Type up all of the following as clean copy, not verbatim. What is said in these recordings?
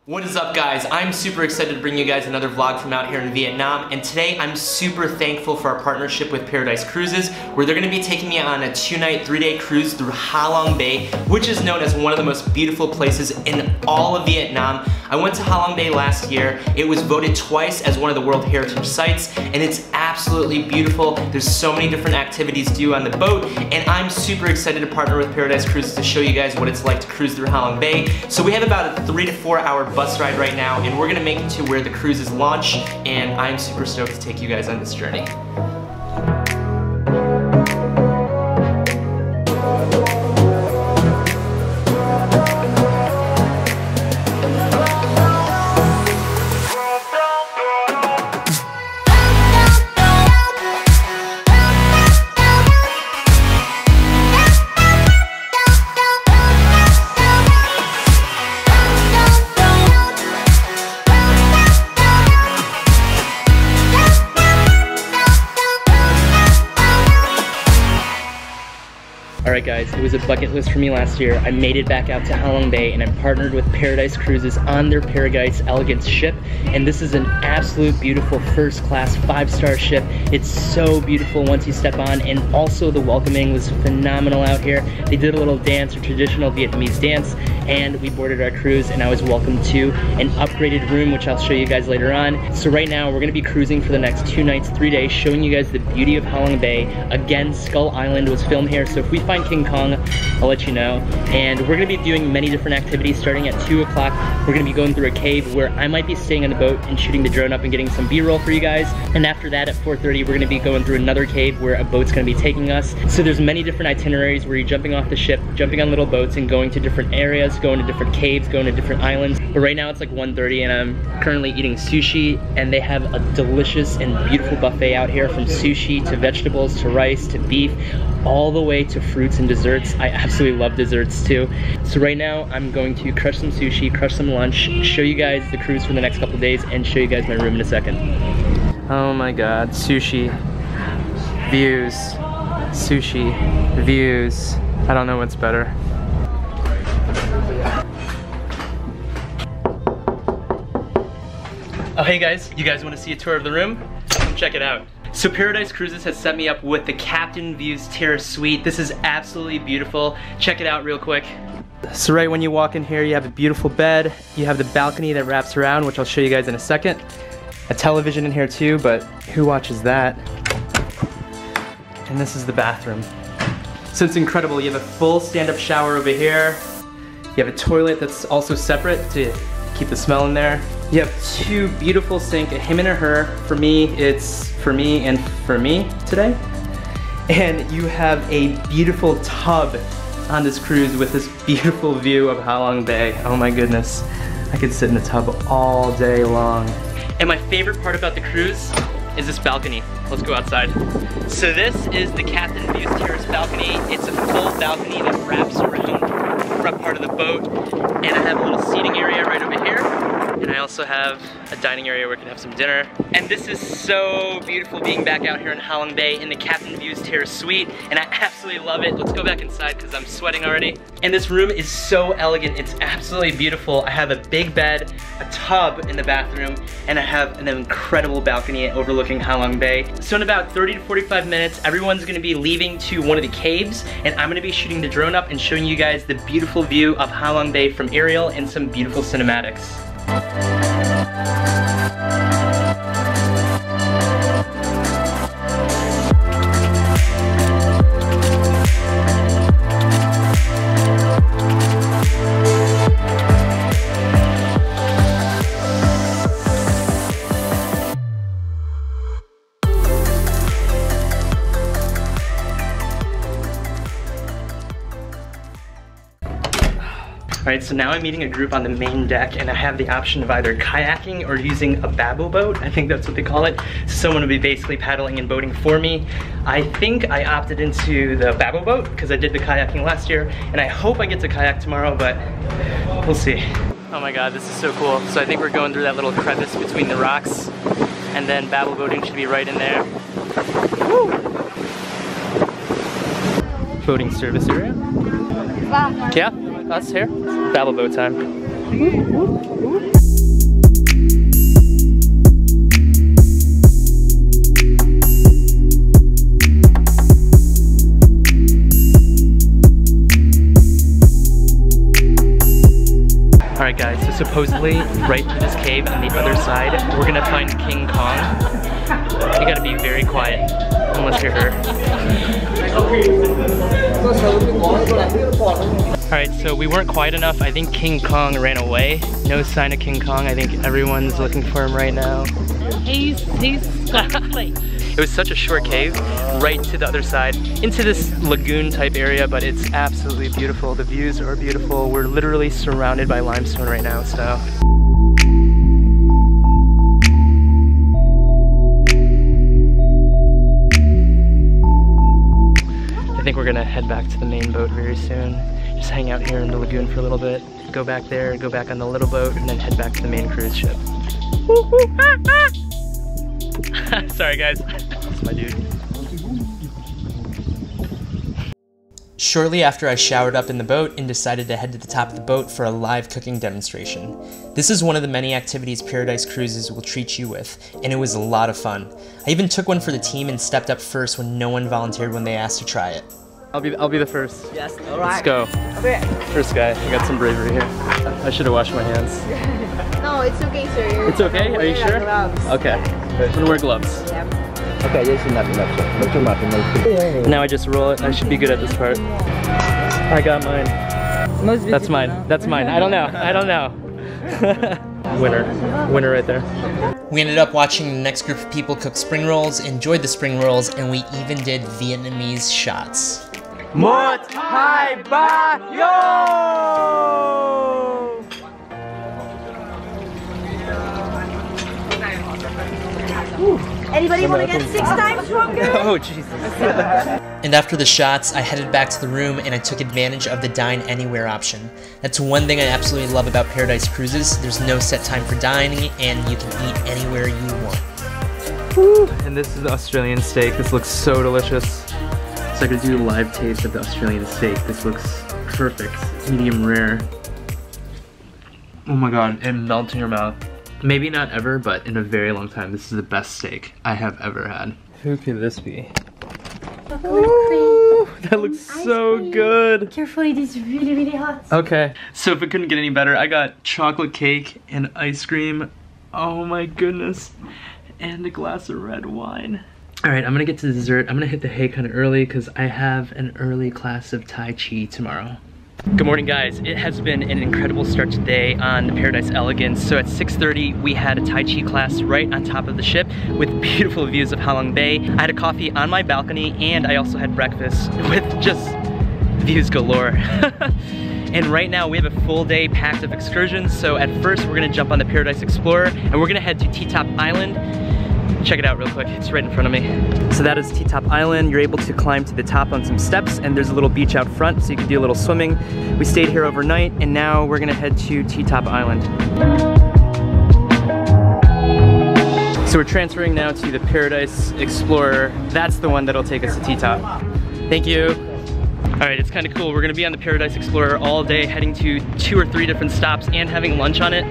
What is up, guys? I'm super excited to bring you guys another vlog from out here in Vietnam, and today I'm super thankful for our partnership with Paradise Cruises, where they're going to be taking me on a 2-night, 3-day cruise through Halong Bay, which is known as one of the most beautiful places in all of Vietnam. I went to Halong Bay last year. It was voted twice as one of the World Heritage Sites, and it's absolutely beautiful. There's so many different activities to do on the boat, and I'm super excited to partner with Paradise Cruises to show you guys what it's like to cruise through Halong Bay. So we have about a 3 to 4 hour bus ride right now, and we're gonna make it to where the cruises launch, and I'm super stoked to take you guys on this journey. Alright guys, it was a bucket list for me last year. I made it back out to Halong Bay, and I'm partnered with Paradise Cruises on their Paradise Elegance ship, and this is an absolute beautiful first class 5-star ship. It's so beautiful once you step on, and also the welcoming was phenomenal out here. They did a little dance, a traditional Vietnamese dance, and we boarded our cruise, and I was welcomed to an upgraded room, which I'll show you guys later on. So right now we're going to be cruising for the next 2 nights, 3 days, showing you guys the beauty of Halong Bay. Again, Skull Island was filmed here, so if we find King Kong, I'll let you know. And we're going to be doing many different activities. Starting at 2 o'clock, we're going to be going through a cave where I might be staying on the boat and shooting the drone up and getting some B-roll for you guys. And after that, at 4:30, we're going to be going through another cave where a boat's going to be taking us. So there's many different itineraries where you're jumping off the ship, jumping on little boats, and going to different areas, going to different caves, going to different islands. But right now it's like 1:30, and I'm currently eating sushi, and they have a delicious and beautiful buffet out here, from sushi to vegetables to rice to beef, all the way to fruits and desserts. I absolutely love desserts too. So right now I'm going to crush some sushi, crush some lunch, show you guys the cruise for the next couple days, and show you guys my room in a second. Oh my god, sushi, views, sushi, views. I don't know what's better. Oh hey guys, you guys want to see a tour of the room? Come check it out. So Paradise Cruises has set me up with the Captain Views Terrace Suite. This is absolutely beautiful. Check it out real quick. So right when you walk in here, you have a beautiful bed. You have the balcony that wraps around, which I'll show you guys in a second. A television in here too, but who watches that? And this is the bathroom. So it's incredible. You have a full stand-up shower over here. You have a toilet that's also separate to keep the smell in there. You have 2 beautiful sinks, a him and a her. For me, it's for me and for me today. And you have a beautiful tub on this cruise with this beautiful view of Halong Bay. Oh my goodness. I could sit in the tub all day long. And my favorite part about the cruise is this balcony. Let's go outside. So this is the Captain Views Terrace balcony. It's a full balcony that wraps around the front part of the boat. And I have a little seating area right over here. And I also have a dining area where we can have some dinner. And this is so beautiful being back out here in Halong Bay in the Captain Views Terrace Suite, and I absolutely love it. Let's go back inside because I'm sweating already. And this room is so elegant, it's absolutely beautiful. I have a big bed, a tub in the bathroom, and I have an incredible balcony overlooking Halong Bay. So in about 30 to 45 minutes, everyone's gonna be leaving to one of the caves, and I'm gonna be shooting the drone up and showing you guys the beautiful view of Halong Bay from aerial and some beautiful cinematics. Alright, so now I'm meeting a group on the main deck, and I have the option of either kayaking or using a babble boat. I think that's what they call it. So someone will be basically paddling and boating for me. I think I opted into the babble boat because I did the kayaking last year, and I hope I get to kayak tomorrow, but we'll see. Oh my god, this is so cool. So I think we're going through that little crevice between the rocks, and then babble boating should be right in there. Woo! Boating service area. Yeah, us here. Babble boat time. Alright guys, so supposedly right through this cave on the other side, we're gonna find King Kong. You gotta be very quiet, unless you're her. Alright, so we weren't quiet enough. I think King Kong ran away. No sign of King Kong. I think everyone's looking for him right now. He's It was such a short cave, right to the other side, into this lagoon type area, but it's absolutely beautiful. The views are beautiful. We're literally surrounded by limestone right now, so. I think we're gonna head back to the main boat very soon. Just hang out here in the lagoon for a little bit, go back there, go back on the little boat, and then head back to the main cruise ship. Sorry guys, that's my dude. Shortly after, I showered up in the boat and decided to head to the top of the boat for a live cooking demonstration. This is one of the many activities Paradise Cruises will treat you with, and it was a lot of fun. I even took one for the team and stepped up first when no one volunteered when they asked to try it. I'll be the first. Yes, all right. Let's go. Okay. First guy, I got some bravery here. I should have washed my hands. No, it's okay, sir. It's okay? Are you sure? Gloves. Okay. I'm gonna wear gloves. Yep. Now I just roll it. I should be good at this part. I got mine. That's mine. That's mine. I don't know. I don't know. Winner right there. We ended up watching the next group of people cook spring rolls, enjoyed the spring rolls, and we even did Vietnamese shots. Một, hai, ba, yo! Anybody want to get 6 times stronger? Oh, Jesus. And after the shots, I headed back to the room and I took advantage of the dine anywhere option. That's one thing I absolutely love about Paradise Cruises. There's no set time for dining and you can eat anywhere you want. Woo. And this is the Australian steak. This looks so delicious. So I could do a live taste of the Australian steak. This looks perfect. It's medium rare. Oh my god, it melts in your mouth. Maybe not ever, but in a very long time, this is the best steak I have ever had. Who could this be? Ooh, that looks so good. Careful, it is really, really hot. Okay, so if it couldn't get any better, I got chocolate cake and ice cream. Oh my goodness. And a glass of red wine. All right, I'm gonna get to the dessert. I'm gonna hit the hay kind of early because I have an early class of Tai Chi tomorrow. Good morning guys, it has been an incredible start today on the Paradise Elegance. So at 6:30 we had a Tai Chi class right on top of the ship with beautiful views of Halong Bay. I had a coffee on my balcony and I also had breakfast with just views galore. And right now we have a full day packed of excursions. So at first we're gonna jump on the Paradise Explorer and we're gonna head to T-Top Island. Check it out real quick, it's right in front of me. So that is T-Top Island. You're able to climb to the top on some steps and there's a little beach out front so you can do a little swimming. We stayed here overnight and now we're gonna head to T-Top Island. So we're transferring now to the Paradise Explorer. That's the one that'll take us to T-Top. Thank you. All right, it's kind of cool. We're gonna be on the Paradise Explorer all day, heading to 2 or 3 different stops and having lunch on it.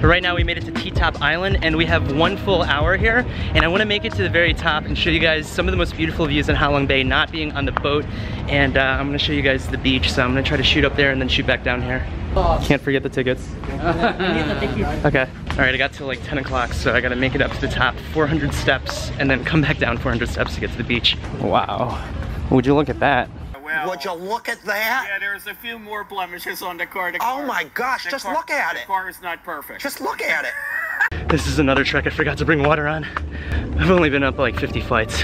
But right now we made it to T-Top Island and we have 1 full hour here. And I wanna make it to the very top and show you guys some of the most beautiful views in Halong Bay, not being on the boat. And I'm gonna show you guys the beach. So I'm gonna try to shoot up there and then shoot back down here. Can't forget the tickets. Okay. All right, I got till like 10 o'clock, so I gotta make it up to the top, 400 steps, and then come back down 400 steps to get to the beach. Wow. Would you look at that? Would you look at that? Yeah, there's a few more blemishes on the car. Oh my gosh, just look at it. The car is not perfect. Just look at it. This is another trek I forgot to bring water on. I've only been up like 50 flights.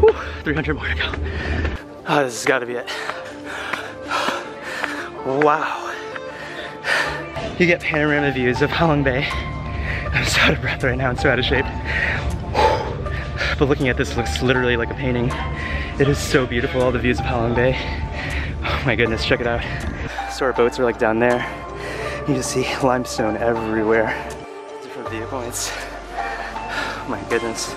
Whew, 300 more to go. Oh, this has gotta be it. Wow. You get panorama views of Halong Bay. I'm so out of breath right now and so out of shape. But looking at this looks literally like a painting. It is so beautiful, all the views of Halong Bay. Oh my goodness, check it out. So our boats are like down there. You just see limestone everywhere. Different viewpoints. Oh my goodness.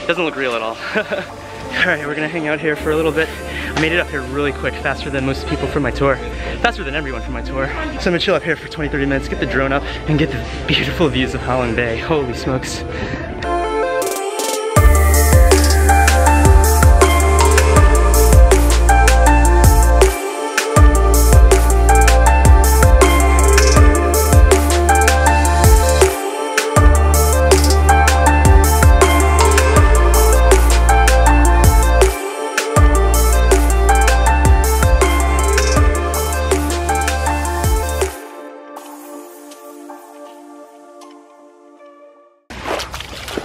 Doesn't look real at all. All right, we're gonna hang out here for a little bit. I made it up here really quick, faster than most people from my tour. Faster than everyone from my tour. So I'm gonna chill up here for 20, 30 minutes, get the drone up, and get the beautiful views of Halong Bay. Holy smokes.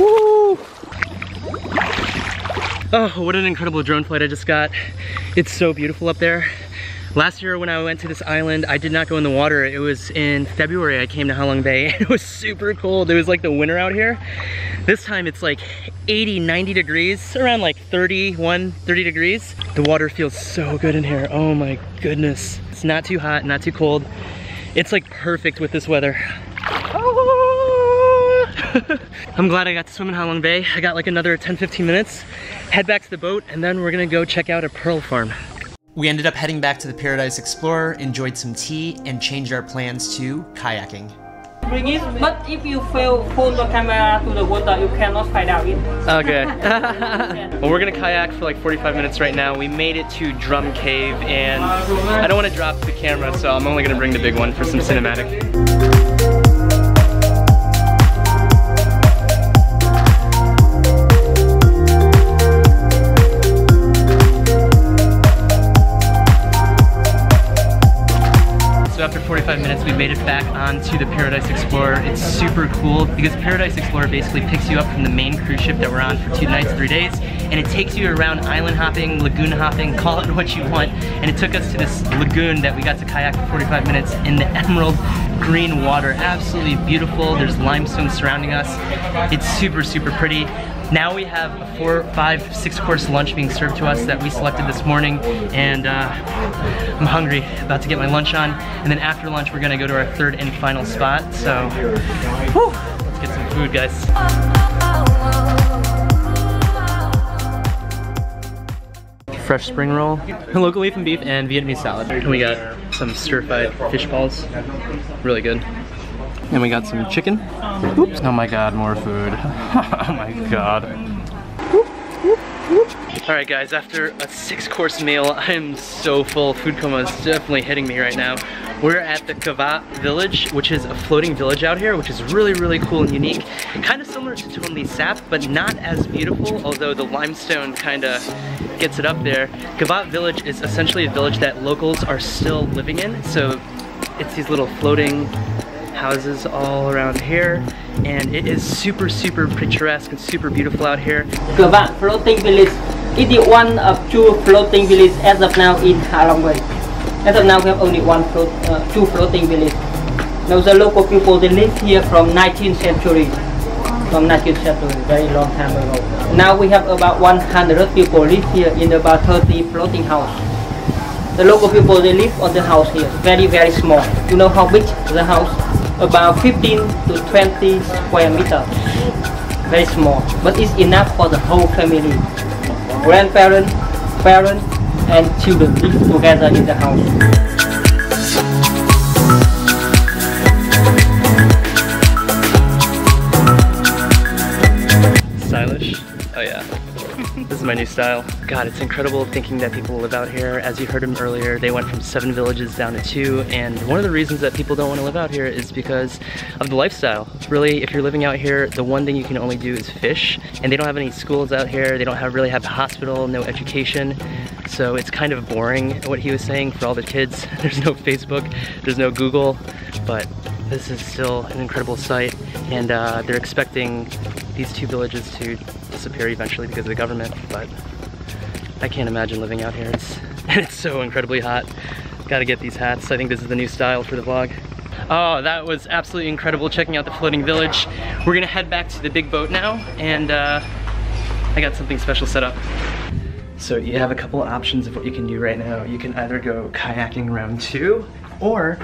Woo! Oh, what an incredible drone flight I just got. It's so beautiful up there. Last year when I went to this island, I did not go in the water. It was in February I came to Halong Bay. It was super cold. It was like the winter out here. This time it's like 80, 90 degrees, around like 31, 30 degrees. The water feels so good in here. Oh my goodness. It's not too hot, not too cold. It's like perfect with this weather. I'm glad I got to swim in Halong Bay. I got like another 10-15 minutes. Head back to the boat and then we're gonna go check out a pearl farm. We ended up heading back to the Paradise Explorer, enjoyed some tea, and changed our plans to kayaking. Bring it, but if you fail hold the camera to the water, you cannot find out it. Okay. Well, we're gonna kayak for like 45 minutes right now. We made it to Drum Cave, and I don't want to drop the camera, so I'm only gonna bring the big one for some cinematic. So after 45 minutes, we made it back onto the Paradise Explorer. It's super cool because Paradise Explorer basically picks you up from the main cruise ship that we're on for 2 nights, 3 days, and it takes you around island hopping, lagoon hopping, call it what you want. And it took us to this lagoon that we got to kayak for 45 minutes in the emerald green water. Absolutely beautiful. There's limestone surrounding us. It's super, super pretty. Now we have a 4, 5, 6 course lunch being served to us that we selected this morning, and I'm hungry, about to get my lunch on, and then after lunch we're gonna go to our 3rd and final spot, so whew, let's get some food, guys. Fresh spring roll, local leaf and beef, and Vietnamese salad. And we got some stir-fried fish balls, really good. And we got some chicken. Oops. Oh my god, more food. Oh my god. Alright guys, after a 6-course meal, I am so full. Food coma is definitely hitting me right now. We're at the Kayak village, which is a floating village out here, which is really, really cool and unique. Kind of similar to Tonle Sap, but not as beautiful, although the limestone kind of gets it up there. Kayak village is essentially a village that locals are still living in, so it's these little floating houses all around here, and it is super, super picturesque and super beautiful out here. Kayak floating village. It is one of 2 floating villages as of now in Halong Bay. As of now, we have only 2 floating villages. Now the local people, they live here from 19th century. From 19th century, very long time ago. Now we have about 100 people live here in about 30 floating houses. The local people, they live on the house here, very, very small. You know how big the house? About 15 to 20 square meters. Very small, but it's enough for the whole family. Grandparents, parents, and children live together in the house. Stylish? Oh yeah. This is my new style. God, it's incredible thinking that people live out here. As you heard him earlier, they went from 7 villages down to 2, and one of the reasons that people don't want to live out here is because of the lifestyle. Really, if you're living out here, the one thing you can only do is fish, and they don't have any schools out here. They don't really have a hospital, no education, so it's kind of boring, what he was saying, for all the kids. There's no Facebook, there's no Google, but this is still an incredible sight, and they're expecting these 2 villages to disappear eventually because of the government, but I can't imagine living out here. It's so incredibly hot. Gotta get these hats. I think this is the new style for the vlog. Oh, that was absolutely incredible checking out the floating village. We're gonna head back to the big boat now, and I got something special set up. So you have a couple options of what you can do right now. You can either go kayaking round 2, or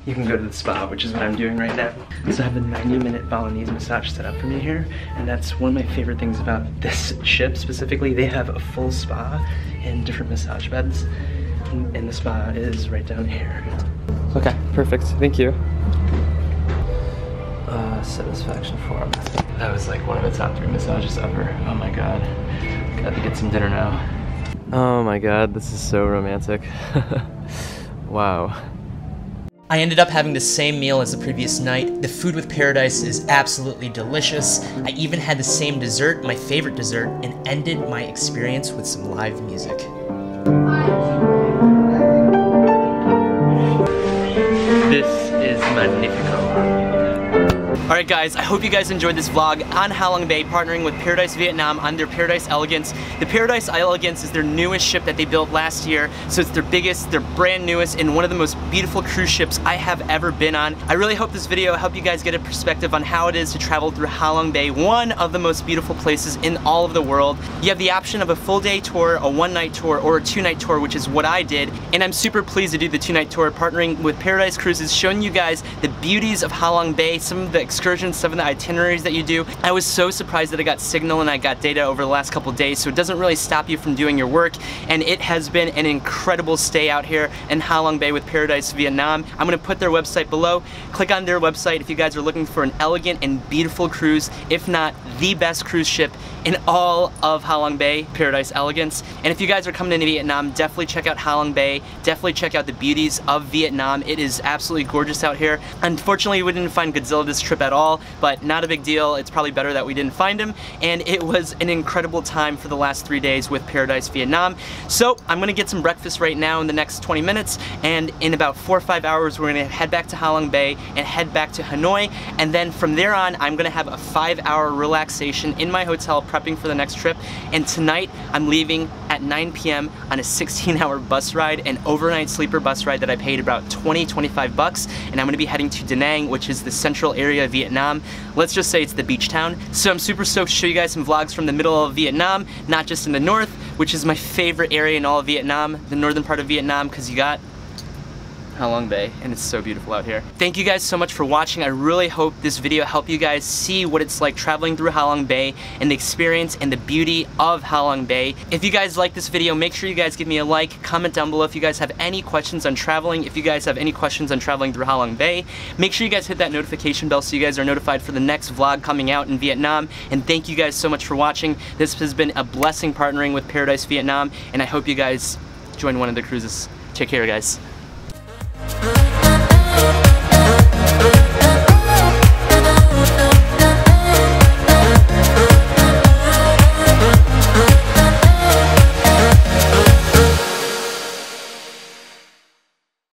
you can go to the spa, which is what I'm doing right now. So I have a 90-minute Balinese massage set up for me here, and that's one of my favorite things about this ship specifically. They have a full spa and different massage beds, and the spa is right down here. Okay, perfect, thank you. Satisfaction form. That was like one of the top 3 massages ever. Oh my god. Got to get some dinner now. Oh my god, this is so romantic. Wow. I ended up having the same meal as the previous night. The food with Paradise is absolutely delicious. I even had the same dessert, my favorite dessert, and ended my experience with some live music. This is magnifico. Alright guys, I hope you guys enjoyed this vlog on Halong Bay, partnering with Paradise Vietnam on their Paradise Elegance. The Paradise Elegance is their newest ship that they built last year, so it's their biggest, their brand newest, and one of the most beautiful cruise ships I have ever been on. I really hope this video helped you guys get a perspective on how it is to travel through Halong Bay, one of the most beautiful places in all of the world. You have the option of a full day tour, a one-night tour, or a two-night tour, which is what I did, and I'm super pleased to do the two-night tour, partnering with Paradise Cruises, showing you guys the beauties of Halong Bay, some of the excursions, some of the itineraries that you do. I was so surprised that I got signal and I got data over the last couple days, so it doesn't really stop you from doing your work, and it has been an incredible stay out here in Halong Bay with Paradise Vietnam. I'm going to put their website below. Click on their website if you guys are looking for an elegant and beautiful cruise, if not the best cruise ship in all of Halong Bay, Paradise Elegance. And if you guys are coming to Vietnam, definitely check out Halong Bay, definitely check out the beauties of Vietnam. It is absolutely gorgeous out here. Unfortunately, we didn't find Godzilla this trip at all, but not a big deal. It's probably better that we didn't find him, and it was an incredible time for the last 3 days with Paradise Vietnam. So I'm gonna get some breakfast right now in the next 20 minutes, and in about 4 or 5 hours we're gonna head back to Halong Bay and head back to Hanoi, and then from there on I'm gonna have a 5-hour relaxation in my hotel prepping for the next trip. And tonight I'm leaving at 9 p.m. on a 16-hour bus ride, an overnight sleeper bus ride that I paid about $20-25 bucks, and I'm gonna be heading to Da Nang, which is the central area of Vietnam. Let's just say it's the beach town. So I'm super stoked to show you guys some vlogs from the middle of Vietnam, not just in the north, which is my favorite area in all of Vietnam, the northern part of Vietnam, because you got Halong Bay, and it's so beautiful out here. Thank you guys so much for watching. I really hope this video helped you guys see what it's like traveling through Halong Bay and the experience and the beauty of Halong Bay. If you guys like this video, make sure you guys give me a like, comment down below if you guys have any questions on traveling. If you guys have any questions on traveling through Halong Bay, make sure you guys hit that notification bell so you guys are notified for the next vlog coming out in Vietnam. And thank you guys so much for watching. This has been a blessing partnering with Paradise Vietnam, and I hope you guys join one of the cruises. Take care, guys.